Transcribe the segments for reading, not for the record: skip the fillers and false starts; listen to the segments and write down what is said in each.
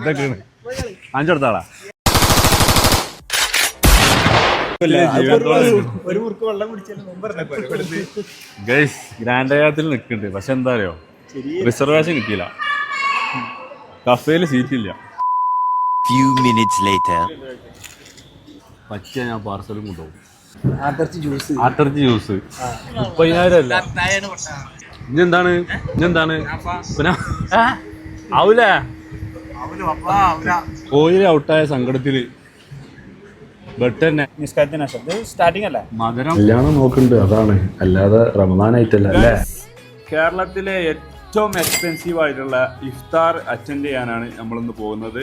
ഇതൊക്കെയാണ് അഞ്ചെടുത്താളാ guys grand ഹയാത്തിൽ നിൽക്കുന്നുണ്ട്. പക്ഷെ എന്താ അറിയോ, റിസർവേഷൻ കിട്ടിയില്ല, കഫേല് സീറ്റില്ല. പറ്റിയ ഞാൻ പാർസലും കൊണ്ടുപോകും. ആട്ടർച്ചി ജ്യൂസ് 30,000 അല്ല. ഇഞ്ഞെന്താണ് പിന്നെ ആവൂലേ കോയില് ഔട്ടായ സങ്കടത്തില് സ്റ്റാർട്ടിംഗ് അല്ലേ മധുരം കല്യാണം നോക്കുന്നുണ്ട്, അതാണ്, അല്ലാതെ റമദാനായിട്ടല്ല അല്ലേ. കേരളത്തിലെ ഏറ്റവും എക്സ്പെൻസീവ് ആയിട്ടുള്ള ഇഫ്താർ അറ്റൻഡ് ചെയ്യാനാണ് നമ്മളിന്ന് പോകുന്നത്.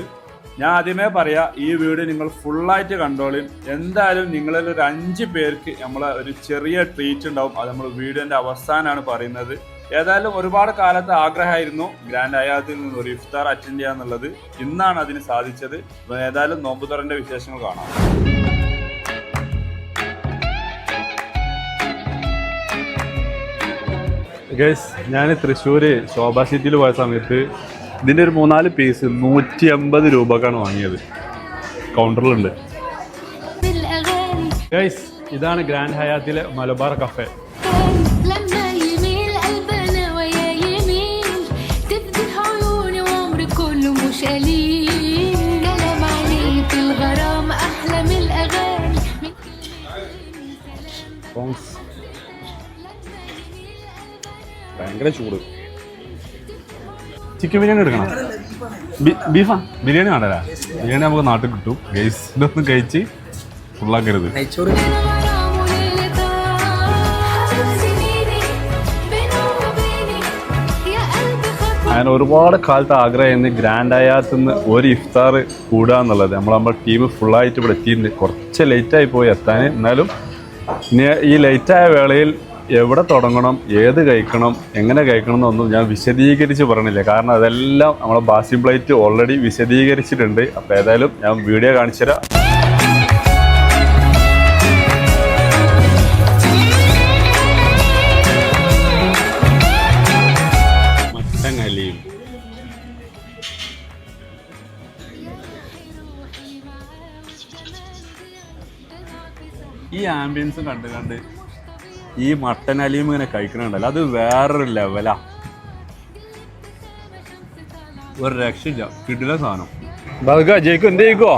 ഞാൻ ആദ്യമേ പറയാം, ഈ വീഡിയോ നിങ്ങൾ ഫുള്ളായിട്ട് കണ്ടോളും. എന്തായാലും നിങ്ങളിൽ ഒരു 5 പേർക്ക് നമ്മളെ ഒരു ചെറിയ ട്രീറ്റ് ഉണ്ടാവും. അത് നമ്മൾ വീഡിയോൻ്റെ അവസാനമാണ് പറയുന്നത്. ഏതായാലും ഒരുപാട് കാലത്തെ ആഗ്രഹമായിരുന്നു ഗ്രാൻഡ് ഹയാത്തിൽ നിന്ന് ഒരു ഇഫ്താർ അറ്റൻഡ് ചെയ്യാന്നുള്ളത്. ഇന്നാണ് അതിന് സാധിച്ചത്. ഏതായാലും നോമ്പ് തുറന്റെ വിശേഷങ്ങൾ കാണാം. ഗൈസ്, ഞാൻ തൃശ്ശൂര് ശോഭാ സിറ്റിയിൽ പോയ സമയത്ത് ഇതിൻ്റെ ഒരു 3-4 പീസ് 180 രൂപക്കാണ് വാങ്ങിയത്. കൗണ്ടറിലുണ്ട്. ഗൈസ്, ഇതാണ് ഗ്രാൻഡ് ഹയാത്തിലെ മലബാർ കഫേ. ഭയങ്കര ചൂട്. ചിക്കൻ ബിരിയാണി എടുക്കണം. ബീഫാ ബിരിയാണി വേണ്ടല്ല. ബിരിയാണി നമുക്ക് നാട്ടിൽ കിട്ടും. ഗൈസ്, ഇതൊന്നും കഴിച്ച് ഫുള്ളാക്കരുത്. ഞാൻ ഒരുപാട് കാലത്ത് ആഗ്രഹമായിരുന്നു ഗ്രാൻഡ് ഹയാത്തിൽ നിന്ന് ഒരു ഇഫ്താർ കൂടുക എന്നുള്ളത്. നമ്മുടെ ടീം ഫുള്ളായിട്ട് ഇവിടെ എത്തിയിട്ടുണ്ട്. കുറച്ച് ലേറ്റായി പോയി എത്താൻ. എന്നാലും ഈ ലേറ്റായ വേളയിൽ എവിടെ തുടങ്ങണം, ഏത് കഴിക്കണം, എങ്ങനെ കഴിക്കണം എന്നൊന്നും ഞാൻ വിശദീകരിച്ച് പറയണില്ല. കാരണം അതെല്ലാം നമ്മളെ ബാസിം പ്ലേറ്റ് ഓൾറെഡി വിശദീകരിച്ചിട്ടുണ്ട്. അപ്പോൾ ഏതായാലും ഞാൻ വീഡിയോ കാണിച്ചു തരാം. മട്ടൻ ഹലീം, ഈ ആംബിയൻസ് കണ്ട് ഈ മട്ടൻ ഹലീം ഇങ്ങനെ കഴിക്കണുണ്ടല്ലോ, അത് വേറൊരു ലെവലാ. ഒരു രക്ഷയില്ല, കിടില സാധനം. ജയിക്കും എന്ത് ജയിക്കോ?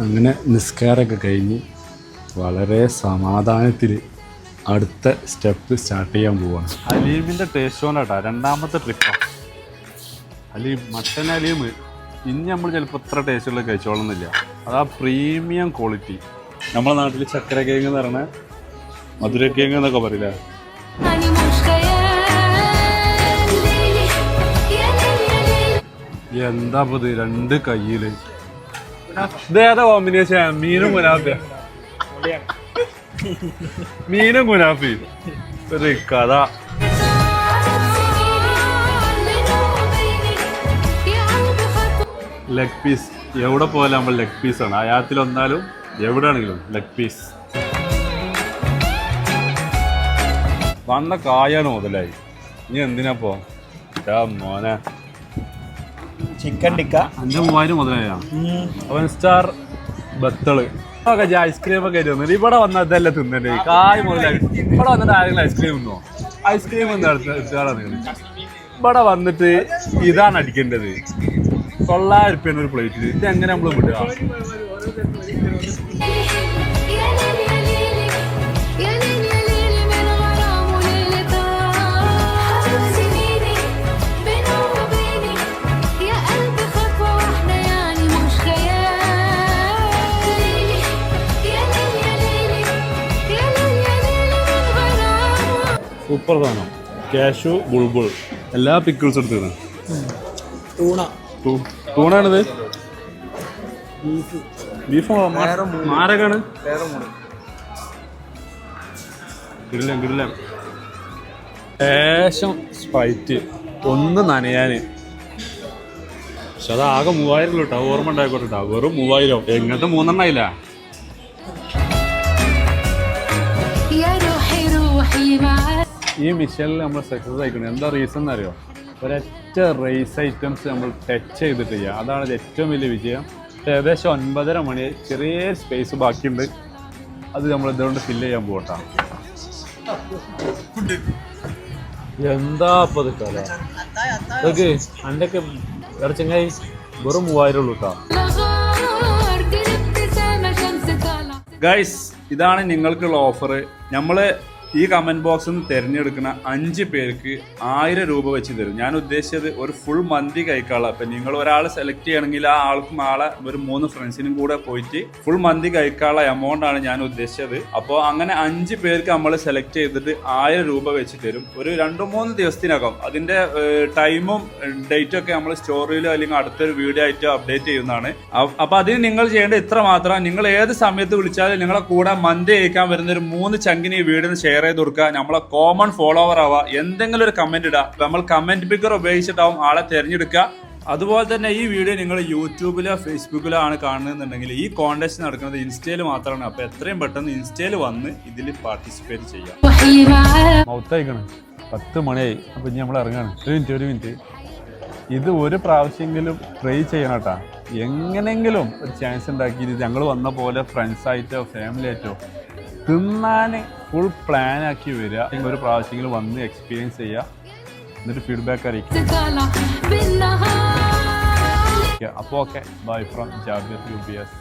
അങ്ങനെ നിസ്കാരമൊക്കെ കഴിഞ്ഞ് വളരെ സമാധാനത്തിൽ അടുത്ത സ്റ്റെപ്പ് സ്റ്റാർട്ട് ചെയ്യാൻ പോവാണ്. ഹലീമിൻ്റെ ടേസ്റ്റ് കൊണ്ടാട്ടാ രണ്ടാമത്തെ ട്രിപ്പാണ്. ഹലീം, മട്ടൻ ഹലീം ഇനി നമ്മൾ ചിലപ്പോൾ ഇത്ര ടേസ്റ്റുള്ള കഴിച്ചോളുന്നില്ല. അതാ പ്രീമിയം ക്വാളിറ്റി. നമ്മളെ നാട്ടിൽ ചക്കര കേങ്ങ് എന്ന് പറഞ്ഞ മധുര കേങ്ങ് എന്നൊക്കെ പറയില്ല. എന്താ ഇത് 2 കയ്യില്. ഇതേതാ കോമ്പിനേഷൻ? മീനും കുനാഫി ഒരു കഥ. ലെഗ് പീസ് എവിടെ പോയാലും നമ്മൾ ലെഗ് പീസാണ്. ഹയാത്തിൽ വന്നാലും എവിടെയാണെങ്കിലും ലെഗ് പീസ്. വന്ന കായാണ് മുതലായി. ഇനി എന്തിനാപ്പോ മോനെ ചിക്കൻ ടിക്ക 5,000 മുതലായാണ്. 1 സ്റ്റാർ ബത്തള് ഐസ്ക്രീം ഒക്കെ തരുന്നത്. ഇവിടെ വന്നാൽ ഇതല്ല തിന്നണ്ടേ, കായ് മുതലായി. ഇവിടെ വന്നിട്ട് ആരെങ്കിലും ഐസ്ക്രീം തിന്നോ? ഐസ്ക്രീം ഒന്നും എടുത്താളാ നിങ്ങൾ. ഇവിടെ വന്നിട്ട് ഇതാണ് അടിക്കേണ്ടത്. 900 രൂപയാണ് ഒരു പ്ലേറ്റിൽ. ഇത് എങ്ങനെ നമ്മൾ വിടുക? സൂപ്പർ സാധനം. കാഷ്യൂ, ബുൾബുൾ, എല്ലാ പിക്കിൾസും എടുത്താണ്. തൂണാണിത്. ബീഫ് മാരകാണ്. കിടിലം. ലേശം സ്പൈറ്റ് ഒന്ന് നനയാന്. പക്ഷെ അത് ആകെ 3000 കേട്ടോ. ഓർമ്മ ഉണ്ടായിക്കോട്ടെ. വെറും 3000. എങ്ങനത്തെ 3 ആയില്ല. ഈ മിഷനിൽ നമ്മൾ സക്സസ് ആയിക്കണം. എന്താ റീസൺ എന്നറിയോ? ഒരൊറ്റ റൈസ് ഐറ്റംസ് നമ്മൾ ടച്ച് ചെയ്തിട്ട് ചെയ്യുക, അതാണ് ഇത് ഏറ്റവും വലിയ വിജയം. ഏകദേശം 9:30 മണി, ചെറിയ സ്പേസ് ബാക്കിയുണ്ട്, അത് നമ്മൾ ഇതുകൊണ്ട് ഫില്ല് ചെയ്യാൻ പോകട്ടാ. എന്താ അപ്പോൾ ഇത് കല ഇതൊക്കെ അൻ്റെയൊക്കെ വേറെ ചങ്ങായി വെറും 3000 ഉള്ളൂ കേട്ടോ. ഗൈസ്, ഇതാണ് നിങ്ങൾക്കുള്ള ഓഫർ. നമ്മൾ ഈ കമൻറ്റ് ബോക്സിൽ നിന്ന് തിരഞ്ഞെടുക്കുന്ന 5 പേർക്ക് 1000 രൂപ വെച്ച് തരും. ഞാൻ ഉദ്ദേശിച്ചത് ഒരു ഫുൾ മന്തി കഴിക്കാനുള്ള. അപ്പം നിങ്ങൾ ഒരാൾ സെലക്ട് ചെയ്യണമെങ്കിൽ ആ ആൾക്കും ആളെ ഒരു 3 ഫ്രണ്ട്സിനും കൂടെ പോയിട്ട് ഫുൾ മന്തി കഴിക്കാനുള്ള എമൗണ്ടാണ് ഞാൻ ഉദ്ദേശിച്ചത്. അപ്പോൾ അങ്ങനെ 5 പേർക്ക് നമ്മൾ സെലക്ട് ചെയ്തിട്ട് 1000 രൂപ വെച്ച് തരും. ഒരു 2-3 ദിവസത്തിനകം. അതിൻ്റെ ടൈമും ഡേറ്റും ഒക്കെ നമ്മൾ സ്റ്റോറിയിലോ അല്ലെങ്കിൽ അടുത്തൊരു വീഡിയോ ആയിട്ടോ അപ്ഡേറ്റ് ചെയ്യുന്നതാണ്. അപ്പോൾ അതിന് നിങ്ങൾ ചെയ്യേണ്ടത് ഇത്ര മാത്രം. നിങ്ങൾ ഏത് സമയത്ത് വിളിച്ചാലും നിങ്ങളെ കൂടെ മന്തി കഴിക്കാൻ വരുന്ന ഒരു 3 ചങ്കിന് ഈ വീടിന് ഷെയർ ചെയ്ത് കൊടുക്കുക. നമ്മളെ കോമൺ ഫോളോവർ ആവുക. എന്തെങ്കിലും ഒരു കമന്റ് ഇടുക. നമ്മൾ കമന്റ് പിക്കർ ഉപയോഗിച്ചിട്ടാവും ആളെ തിരഞ്ഞെടുക്കുക. അതുപോലെ തന്നെ ഈ വീഡിയോ നിങ്ങൾ യൂട്യൂബിലോ ഫേസ്ബുക്കിലോ ആണ് കാണുന്നുണ്ടെങ്കിൽ ഈ കോൺടെസ്റ്റ് നടക്കുന്നത് ഇൻസ്റ്റയിൽ മാത്രമാണ്. അപ്പോൾ എത്രയും പെട്ടെന്ന് ഇൻസ്റ്റയിൽ വന്ന് ഇതിൽ പാർട്ടിസിപ്പേറ്റ് ചെയ്യാം. മൗത്തയക്കണം 10 മണിയായി. അപ്പോൾ ഇനി നമ്മൾ ഇറങ്ങാണ്. ഒരു മിനിറ്റ് ഇത് ഒരു പ്രാവശ്യമെങ്കിലും ട്രൈ ചെയ്യണം കേട്ടോ. എങ്ങനെയെങ്കിലും ഒരു ചാൻസ് ഉണ്ടാക്കി ഞങ്ങൾ വന്ന പോലെ ഫ്രണ്ട്സായിട്ടോ ഫാമിലി ആയിട്ടോ തിന്നാൻ ഫുൾ പ്ലാനാക്കി വരിക. ഒരു പ്രാവശ്യമെങ്കിലും വന്ന് എക്സ്പീരിയൻസ് ചെയ്യുക, എന്നിട്ട് ഫീഡ്ബാക്ക് അറിയിക്കുക. അപ്പോൾ okay, bye from Jabir UBS.